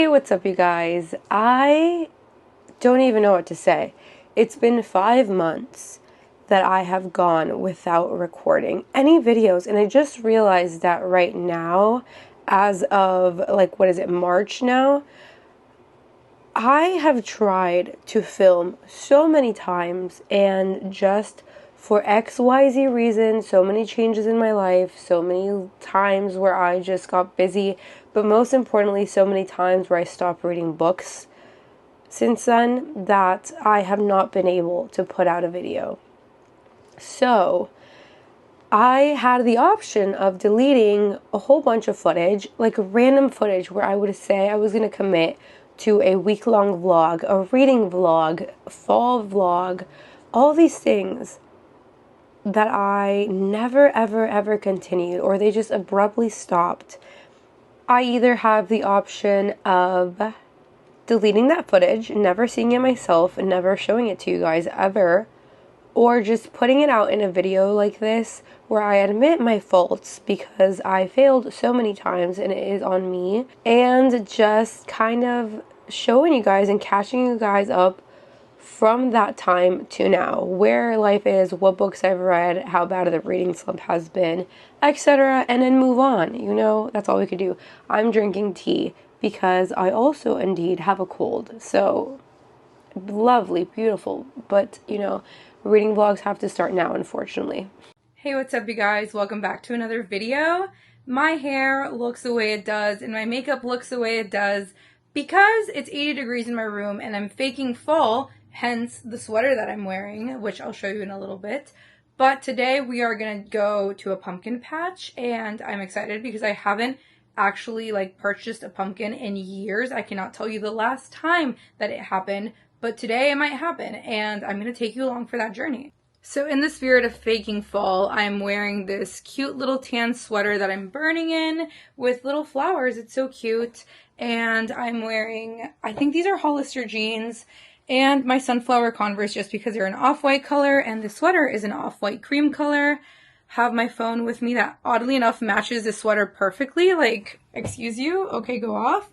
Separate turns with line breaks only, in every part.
Hey, what's up, you guys? I don't even know what to say. It's been 5 months that I have gone without recording any videos, and I just realized that right now, as of March now, I have tried to film so many times, and just for XYZ reasons, so many changes in my life, so many times where I just got busy, but most importantly, so many times where I stopped reading books since then, that I have not been able to put out a video. So I had the option of deleting a whole bunch of footage, like random footage where I would say I was going to commit to a week-long vlog, a reading vlog, fall vlog, all these things that I never, ever, ever continued, or they just abruptly stopped. I either have the option of deleting that footage, never seeing it myself, and never showing it to you guys ever, or just putting it out in a video like this where I admit my faults because I failed so many times and it is on me, and just kind of showing you guys and catching you guys up from that time to now, where life is, what books I've read, how bad the reading slump has been, etc., and then move on. You know, that's all we could do. I'm drinking tea because I also indeed have a cold. So, lovely, beautiful, but, you know, reading vlogs have to start now, unfortunately. Hey, what's up, you guys? Welcome back to another video. My hair looks the way it does, and my makeup looks the way it does because it's 80 degrees in my room, and I'm faking fall, hence the sweater that I'm wearing, which I'll show you in a little bit. But today we are going to go to a pumpkin patch, and I'm excited because I haven't actually purchased a pumpkin in years. I cannot tell you the last time that it happened, but today it might happen, and I'm going to take you along for that journey. So in the spirit of faking fall, I'm wearing this cute little tan sweater that I'm burning in with little flowers. It's so cute. And I'm wearing, I think these are Hollister jeans, and my sunflower Converse just because they're an off-white color, and the sweater is an off-white cream color. Have my phone with me that oddly enough matches the sweater perfectly. Excuse you, okay, go off.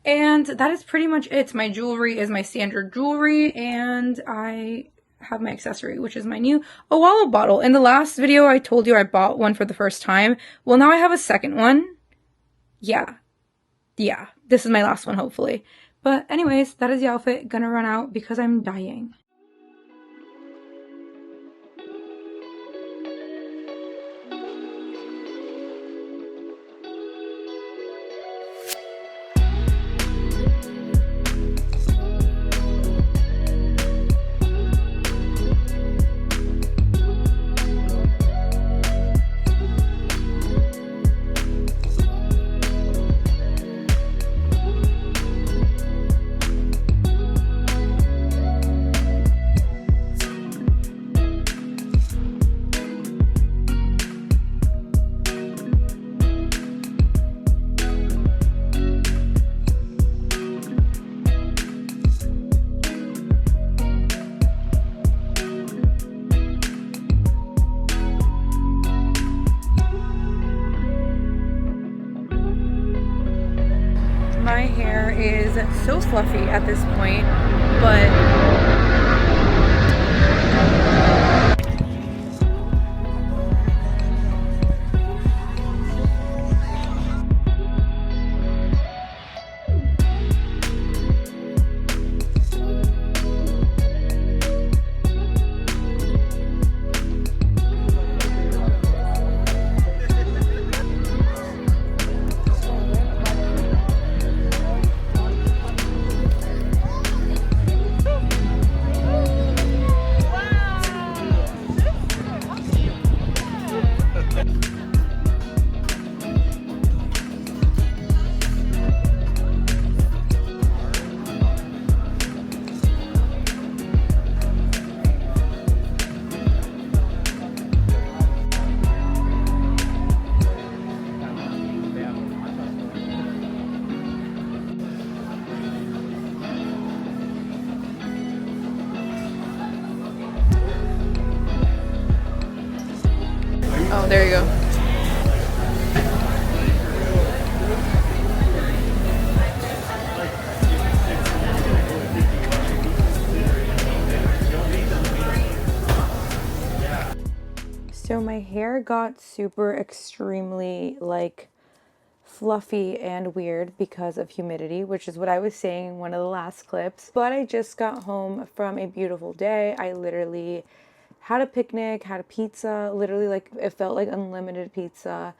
And that is pretty much it. My jewelry is my standard jewelry, and I have my accessory, which is my new Owala bottle. In the last video, I told you I bought one for the first time. Well, now I have a second one. Yeah, this is my last one, hopefully. But anyways, that is the outfit. Gonna run out because I'm dying. My hair is so fluffy at this point, but oh, there you go.
So my hair got super extremely like fluffy and weird because of humidity, which is what I was saying in one of the last clips. But I just got home from a beautiful day. I literally had a picnic, had a pizza, literally like it felt like unlimited pizza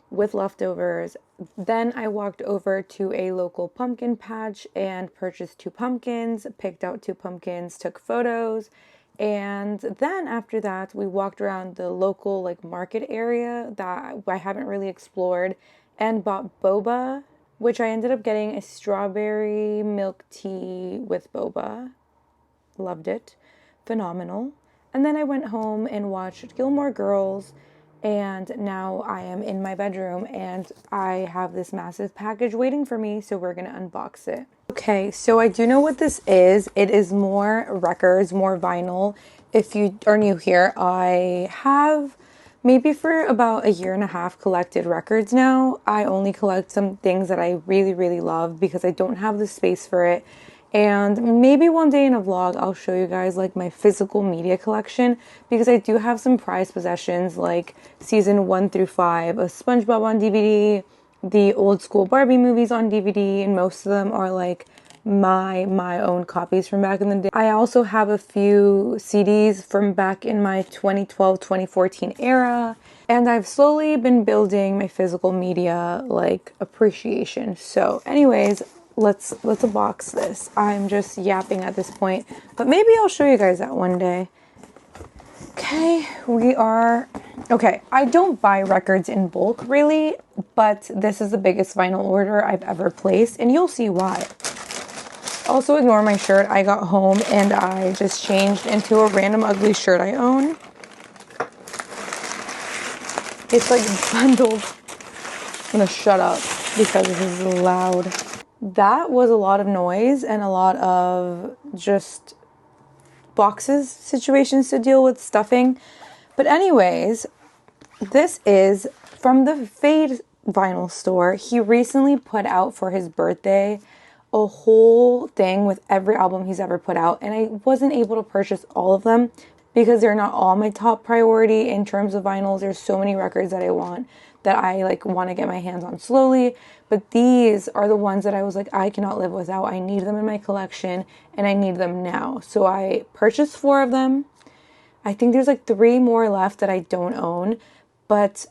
with leftovers. Then I walked over to a local pumpkin patch and purchased 2 pumpkins, picked out 2 pumpkins, took photos. And then after that, we walked around the local like market area that I haven't really explored and bought boba, which I ended up getting a strawberry milk tea with boba. Loved it. Phenomenal. And then I went home and watched Gilmore Girls, and now I am in my bedroom and I have this massive package waiting for me, so we're gonna unbox it. Okay, so I do know what this is. It is more records, more vinyl. If you are new here, I have maybe for about a year and a half collected records now. I only collect some things that I really, really love because I don't have the space for it. And maybe one day in a vlog, I'll show you guys like my physical media collection because I do have some prized possessions like season 1 through 5 of SpongeBob on DVD, the old school Barbie movies on DVD, and most of them are like my own copies from back in the day. I also have a few CDs from back in my 2012-2014 era, and I've slowly been building my physical media like appreciation. So anyways, let's unbox this. I'm just yapping at this point, but maybe I'll show you guys that one day. Okay, I don't buy records in bulk really, but this is the biggest vinyl order I've ever placed, and you'll see why. Also ignore my shirt. I got home and I just changed into a random ugly shirt I own. It's like bundled. I'm gonna shut up because this is loud. That was a lot of noise and a lot of just boxes situations to deal with, stuffing. But anyways, this is from the Fade vinyl store. He recently put out for his birthday a whole thing with every album he's ever put out, and I wasn't able to purchase all of them because they're not all my top priority in terms of vinyls. There's so many records that I want to get my hands on slowly, but these are the ones that I was like, I cannot live without. I need them in my collection and I need them now. So I purchased 4 of them. I think there's like 3 more left that I don't own, but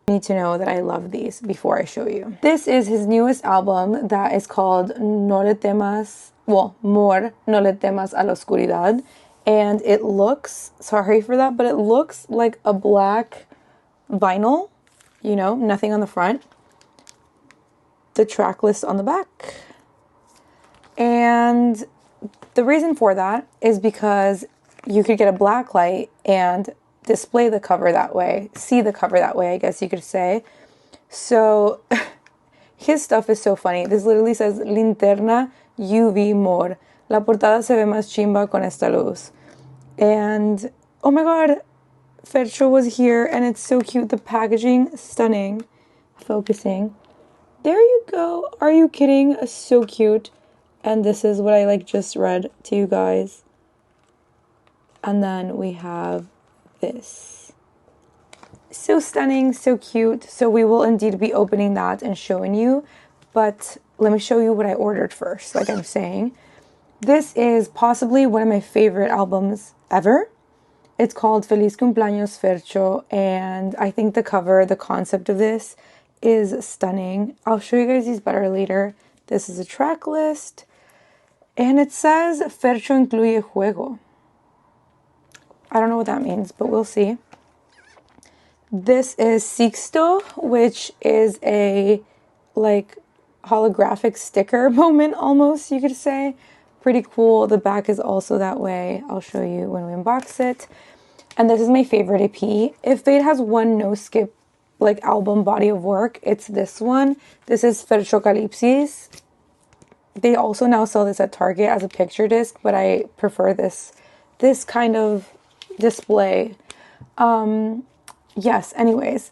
you need to know that I love these before I show you. This is his newest album that is called More, no le temas a la oscuridad. And it looks, sorry for that, but it looks like a black vinyl, you know, nothing on the front. The track list on the back. And the reason for that is because you could get a black light and display the cover that way, see the cover that way, I guess you could say. So his stuff is so funny. This literally says Linterna UV More. La portada se ve más chimba con esta luz. And oh my god, Fercho was here and it's so cute. The packaging, stunning. Focusing. There you go. Are you kidding? So cute. And this is what I just read to you guys. And then we have this. So stunning, so cute. So we will indeed be opening that and showing you. But let me show you what I ordered first, like I'm saying. This is possibly one of my favorite albums ever. It's called Feliz Cumpleaños Fercho, and I think the cover, the concept of this is stunning. I'll show you guys these better later. This is a track list, and it says Fercho incluye juego. I don't know what that means, but we'll see. This is Sixto, which is a holographic sticker moment almost, you could say. Pretty cool. The back is also that way. I'll show you when we unbox it. And this is my favorite EP. If Fade has one no skip album body of work, it's this one. This is Ferchocalipsis. They also now sell this at Target as a picture disc, but I prefer this kind of display. Yes, anyways,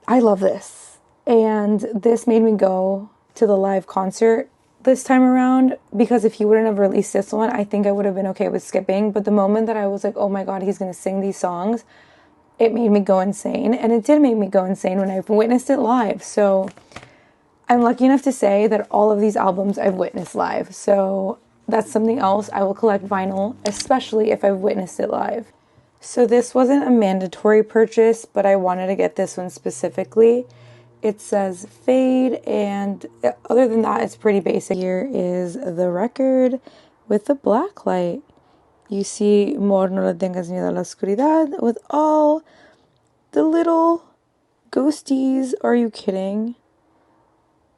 I love this, and this made me go to the live concert this time around, because if he wouldn't have released this one, I think I would have been okay with skipping. But the moment that I was like, oh my God, he's going to sing these songs, it made me go insane. And it did make me go insane when I witnessed it live. So I'm lucky enough to say that all of these albums I've witnessed live. So that's something else. I will collect vinyl, especially if I've witnessed it live. So this wasn't a mandatory purchase, but I wanted to get this one specifically. It says Fade, and other than that, it's pretty basic. Here is the record with the black light. You see Mor no le tengas miedo a la oscuridad with all the little ghosties. Are you kidding?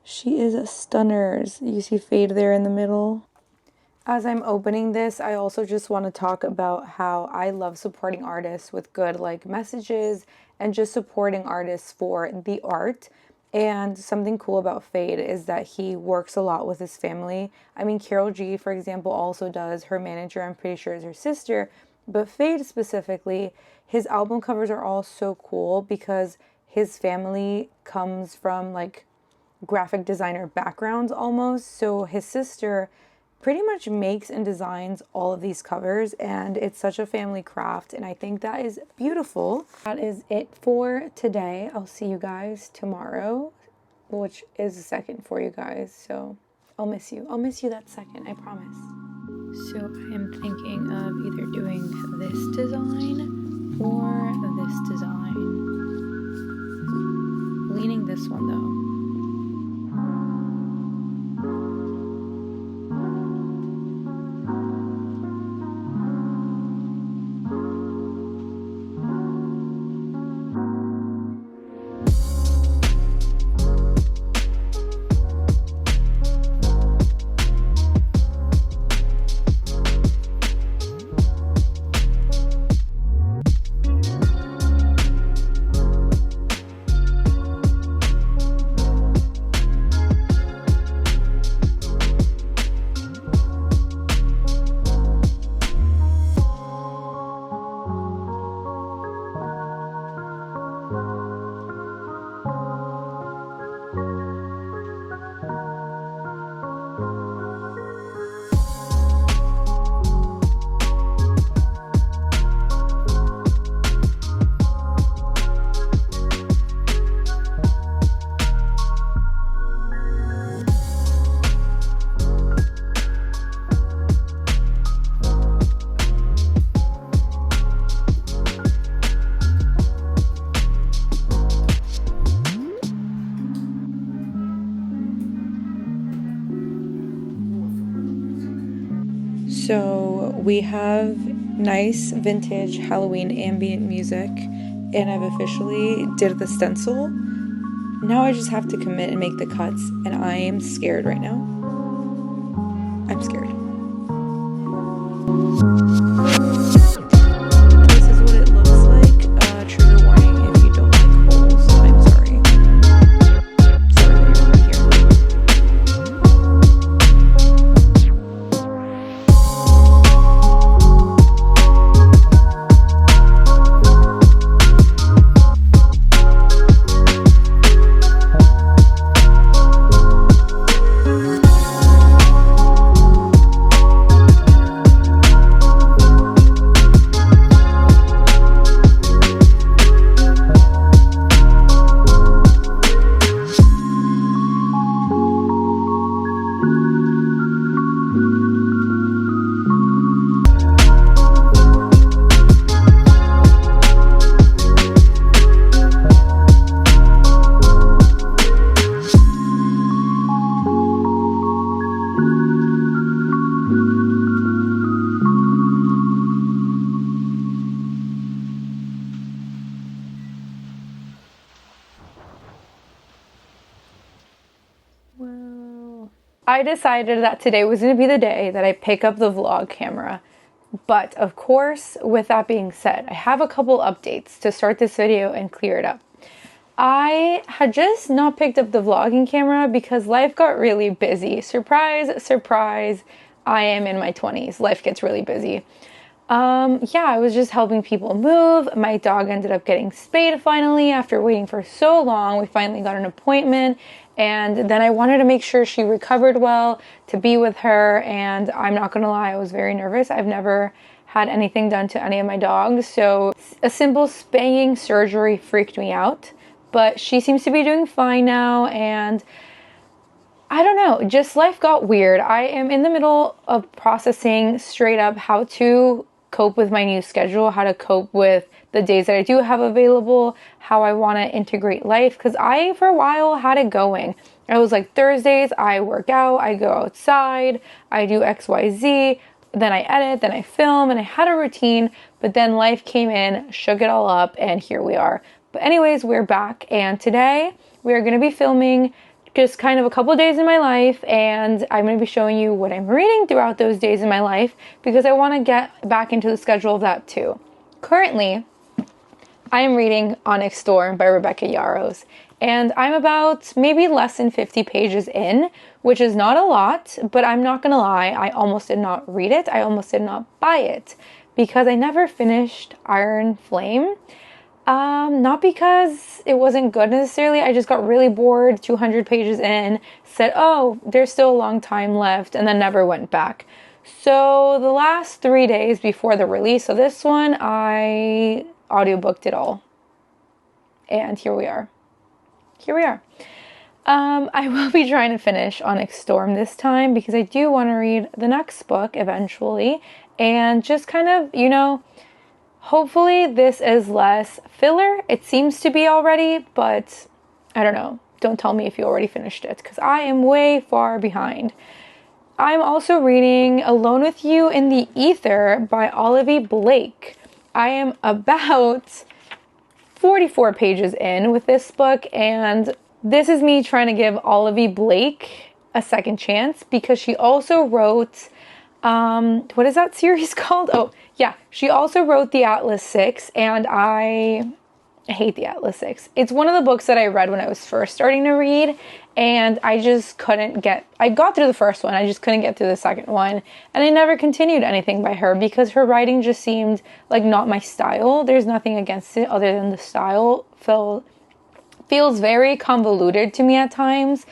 She is a stunners. You see Fade there in the middle. As I'm opening this, I also just want to talk about how I love supporting artists with good like messages and just supporting artists for the art. And something cool about Fade is that he works a lot with his family. I mean, Karol G, for example, also does. Her manager, I'm pretty sure, is her sister. But Fade specifically, his album covers are all so cool because his family comes from like graphic designer backgrounds almost. So his sister pretty much makes and designs all of these covers, and it's such a family craft, and I think that is beautiful. That is it for today. I'll see you guys tomorrow, which is the second for you guys, so I'll miss you. I'll miss you that second, I promise. So I am thinking of either doing this design or this design. Leaning this one though. So we have nice vintage Halloween ambient music, and I've officially did the stencil. Now I just have to commit and make the cuts, and I am scared right now. I'm scared. This is what it looks like. Trigger warning if you don't like holes. I'm sorry. Sorry that you're right here. I decided that today was going to be the day that I pick up the vlog camera. But of course, with that being said, I have a couple updates to start this video and clear it up. I had just not picked up the vlogging camera because life got really busy. Surprise, surprise, I am in my 20s. Life gets really busy. Yeah, I was just helping people move. My dog ended up getting spayed finally after waiting for so long. We finally got an appointment, And then I wanted to make sure she recovered well to be with her. And I'm not going to lie, I was very nervous. I've never had anything done to any of my dogs. So a simple spaying surgery freaked me out. But she seems to be doing fine now. And I don't know, just life got weird. I am in the middle of processing straight up how to cope with my new schedule, how to cope with the days that I do have available, how I want to integrate life. Because I, for a while, had it going. I was like, Thursdays, I work out, I go outside, I do XYZ, then I edit, then I film, and I had a routine. But then life came in, shook it all up, and here we are. But anyways, we're back. And today, we are going to be filming just kind of a couple days in my life, and I'm going to be showing you what I'm reading throughout those days in my life because I want to get back into the schedule of that too. Currently, I am reading Onyx Storm by Rebecca Yarros, and I'm about maybe less than 50 pages in, which is not a lot, but I'm not going to lie, I almost did not read it. I almost did not buy it because I never finished Iron Flame. Not because it wasn't good necessarily. I just got really bored 200 pages in, said, oh, there's still a long time left, and then never went back. So the last 3 days before the release of this one, I audiobooked it all. And here we are. I will be trying to finish Onyx Storm this time because I do want to read the next book eventually. And just kind of, hopefully this is less filler. It seems to be already, but I don't know. Don't tell me if you already finished it because I am way far behind. I'm also reading Alone with You in the Ether by Olivia Blake. I am about 44 pages in with this book, and this is me trying to give Olivia Blake a second chance because she also wrote, what is that series called? Oh, yeah, she also wrote The Atlas Six, and I hate The Atlas Six. It's one of the books that I read when I was first starting to read, and I just couldn't I got through the first one, I just couldn't get through the second one, and I never continued anything by her because her writing just seemed like not my style. There's nothing against it other than the style feels very convoluted to me at times.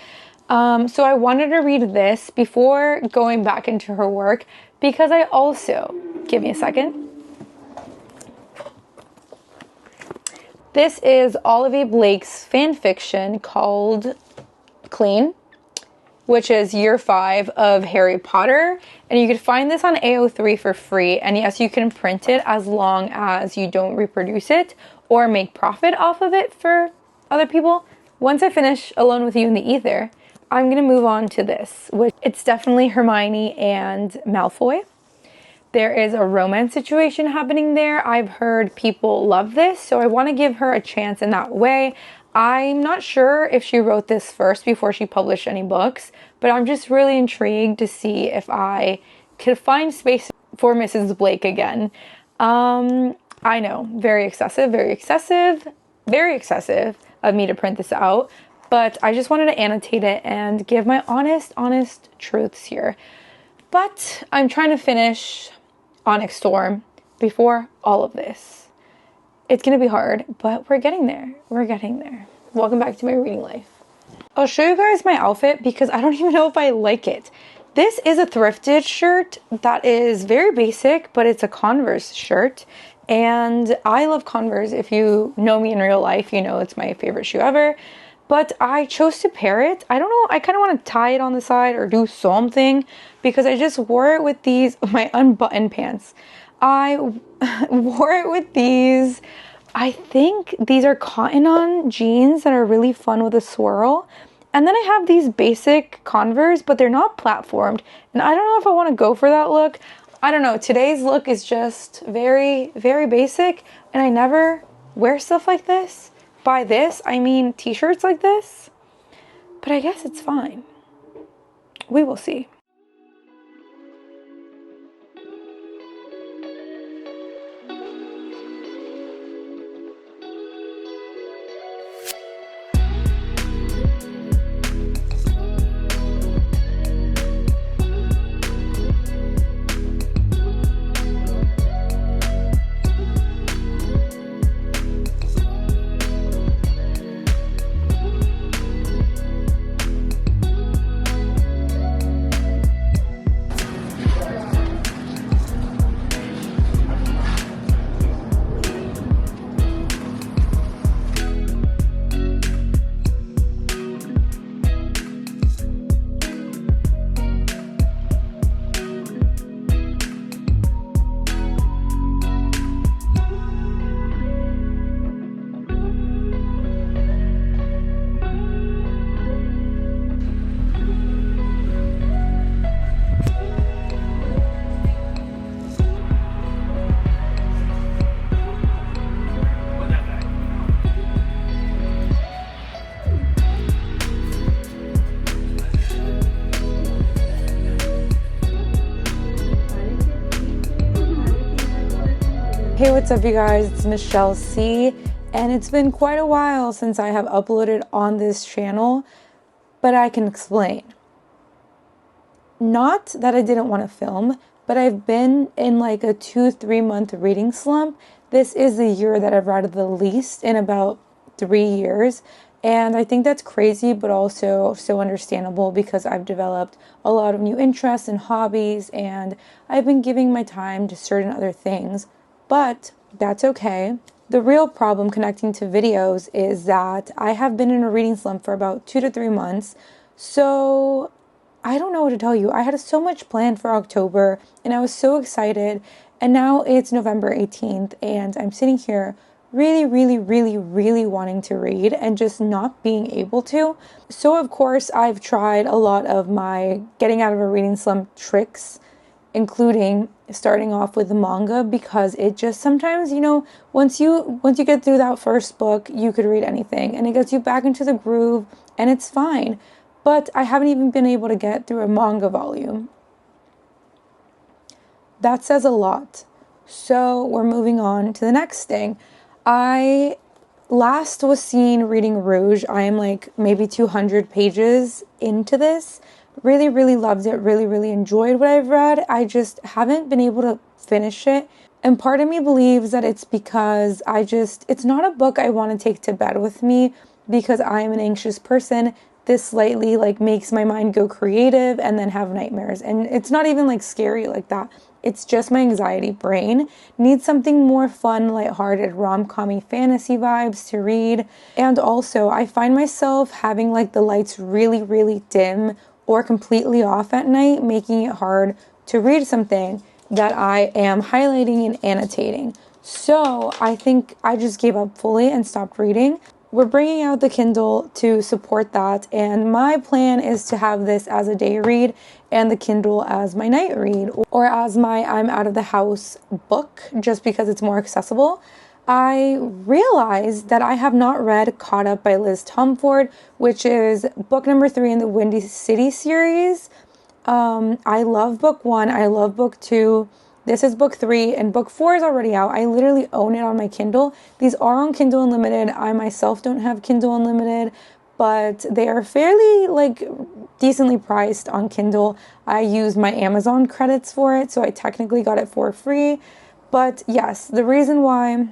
So I wanted to read this before going back into her work because I also, give me a second. This is Olivia Blake's fan fiction called Clean, which is year 5 of Harry Potter. And you can find this on AO3 for free. And yes, you can print it as long as you don't reproduce it or make profit off of it for other people. Once I finish Alone with You in the Ether, I'm going to move on to this, which it's definitely Hermione and Malfoy. There is a romance situation happening there. I've heard people love this, so I want to give her a chance in that way. I'm not sure if she wrote this first before she published any books, but I'm just really intrigued to see if I could find space for Mrs. Blake again. I know, very excessive of me to print this out, but I just wanted to annotate it and give my honest truths here. But I'm trying to finish Onyx Storm before all of this. It's going to be hard, but we're getting there. Welcome back to my reading life. I'll show you guys my outfit because I don't even know if I like it. This is a thrifted shirt that is very basic, but it's a Converse shirt. And I love Converse. If you know me in real life, you know it's my favorite shoe ever. But I chose to pair it. I don't know, I kind of want to tie it on the side or do something because I just wore it with these, my unbuttoned pants. I wore it with these, I think these are cotton on jeans that are really fun with a swirl. And then I have these basic Converse, but they're not platformed. And I don't know if I want to go for that look. I don't know, today's look is just very, very basic. And I never wear stuff like this. By this, I mean t-shirts like this. But I guess it's fine. We will see. Hey, what's up, you guys? It's Michelle C, and it's been quite a while since I have uploaded on this channel, but I can explain. Not that I didn't want to film, but I've been in like a 2-3 month reading slump. This is the year that I've read the least in about 3 years, and I think that's crazy, but also so understandable because I've developed a lot of new interests and hobbies, and I've been giving my time to certain other things. But that's okay. The real problem connecting to videos is that I have been in a reading slump for about 2 to 3 months. So I don't know what to tell you. I had so much planned for October and I was so excited. And now it's November 18th and I'm sitting here really wanting to read and just not being able to. So of course I've tried a lot of my getting out of a reading slump tricks, including starting off with the manga, because it just sometimes, once you get through that first book, you could read anything and it gets you back into the groove and it's fine. But I haven't even been able to get through a manga volume. That says a lot. So we're moving on to the next thing. I last was seen reading Rouge. I am like maybe 200 pages into this. Really loved it. Really enjoyed what I've read. I just haven't been able to finish it. And part of me believes that it's because it's not a book I want to take to bed with me because I am an anxious person. This slightly like makes my mind go creative and then have nightmares. And it's not even like scary like that. It's just my anxiety brain needs something more fun, lighthearted, rom-com-y fantasy vibes to read. And also I find myself having like the lights really dim or completely off at night, making it hard to read something that I am highlighting and annotating. So I think I just gave up fully and stopped reading. We're bringing out the Kindle to support that, and my plan is to have this as a day read and the Kindle as my night read, or as my I'm out of the house book, just because it's more accessible. I realized that I have not read Caught Up by Liz Tomford, which is book number 3 in the Windy City series. I love book 1. I love book 2. This is book 3 and book 4 is already out. I literally own it on my Kindle. These are on Kindle Unlimited. I myself don't have Kindle Unlimited, but they are fairly like decently priced on Kindle. I use my Amazon credits for it, so I technically got it for free. But yes, the reason why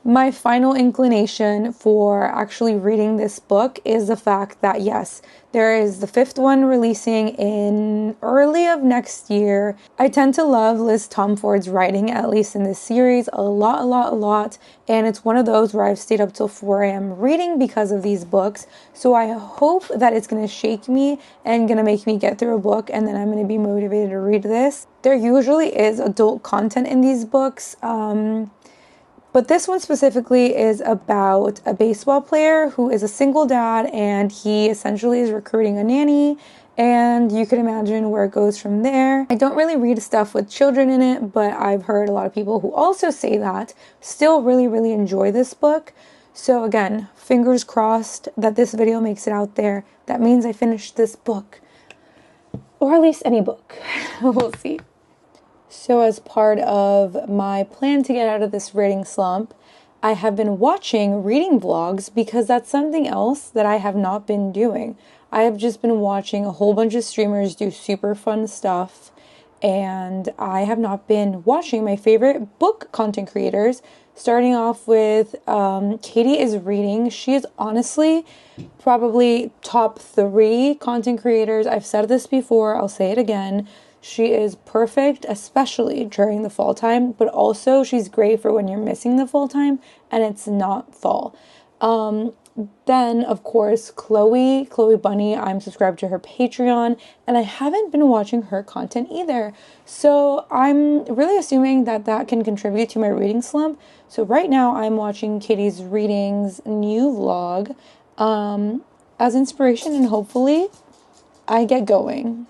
my final inclination for actually reading this book is the fact that yes, there is the 5th one releasing in early of next year. I tend to love Liz Tomford's writing, at least in this series, a lot. And it's one of those where I've stayed up till 4 a.m. reading because of these books. So I hope that it's going to shake me and going to make me get through a book and then I'm going to be motivated to read this. There usually is adult content in these books. But this one specifically is about a baseball player who is a single dad and he essentially is recruiting a nanny, and you can imagine where it goes from there. I don't really read stuff with children in it, but I've heard a lot of people who also say that still really enjoy this book. So again, fingers crossed that this video makes it out there. That means I finished this book. Or at least any book. We'll see. So as part of my plan to get out of this reading slump, I have been watching reading vlogs because that's something else that I have not been doing. I have just been watching a whole bunch of streamers do super fun stuff, and I have not been watching my favorite book content creators, starting off with Katie is Reading. She is honestly probably top 3 content creators. I've said this before, I'll say it again. She is perfect, especially during the fall time, but also she's great for when you're missing the fall time and it's not fall. Then, of course, Chloe Bunny, I'm subscribed to her Patreon, and I haven't been watching her content either. So I'm really assuming that that can contribute to my reading slump. So right now I'm watching Katie's Readings new vlog as inspiration, and hopefully I get going.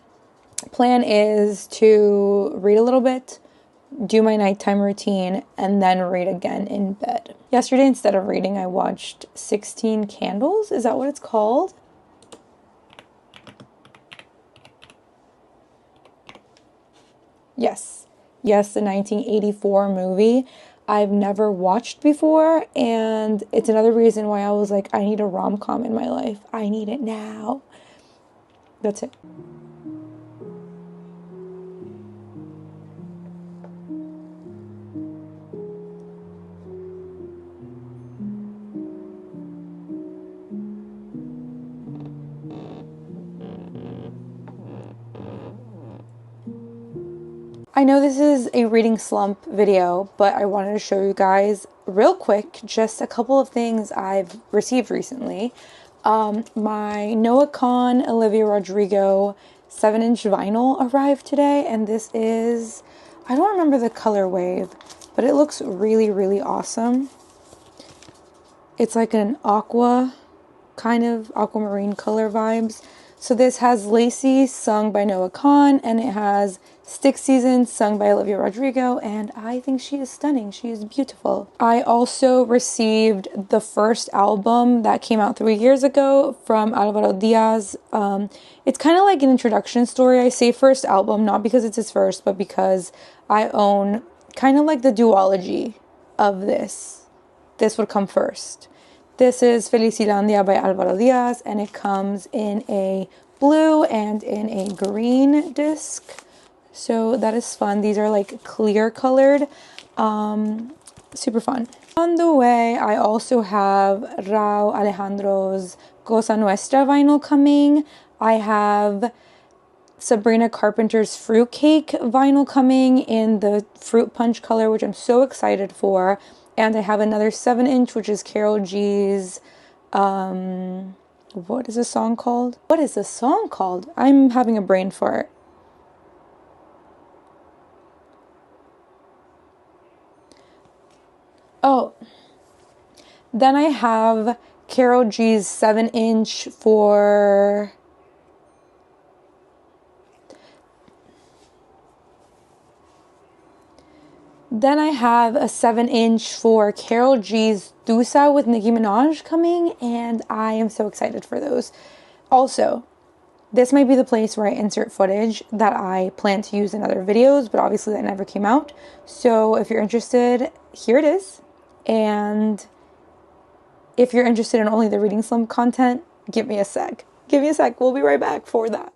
Plan is to read a little bit, do my nighttime routine, and then read again in bed. Yesterday, instead of reading, I watched 16 Candles. Is that what it's called? Yes, the 1984 movie. I've never watched before, and it's another reason why I was like, I need a rom-com in my life. I need it now. That's it. I know this is a reading slump video, but I wanted to show you guys real quick just a couple of things I've received recently. My Noah Kahan Olivia Rodrigo 7-inch vinyl arrived today, and this is, I don't remember the color wave, but it looks really, really awesome. It's like an aqua, kind of aquamarine color vibes. So this has Lacy, sung by Noah Kahan, and it has Stick Season, sung by Olivia Rodrigo, and I think she is stunning. She is beautiful. I also received the first album that came out 3 years ago from Alvaro Diaz. It's kind of like an introduction story. I say first album, not because it's his first, but because I own kind of like the duology of this. This would come first. This is Felicilandia by Alvaro Diaz, and it comes in a blue and in a green disc. So that is fun. These are like clear colored, super fun. On the way, I also have Rauw Alejandro's Cosa Nuestra vinyl coming. I have Sabrina Carpenter's Fruitcake vinyl coming in the fruit punch color, which I'm so excited for. And I have another 7-inch, which is Karol G's, what is the song called? What is the song called? I'm having a brain fart. Oh, then I have Karol G's 7-inch for... Then I have a 7-inch for Karol G's Tusa with Nicki Minaj coming, and I am so excited for those. Also, this might be the place where I insert footage that I plan to use in other videos, but obviously that never came out. So if you're interested, here it is. And if you're interested in only the reading slump content, give me a sec. Give me a sec. We'll be right back for that.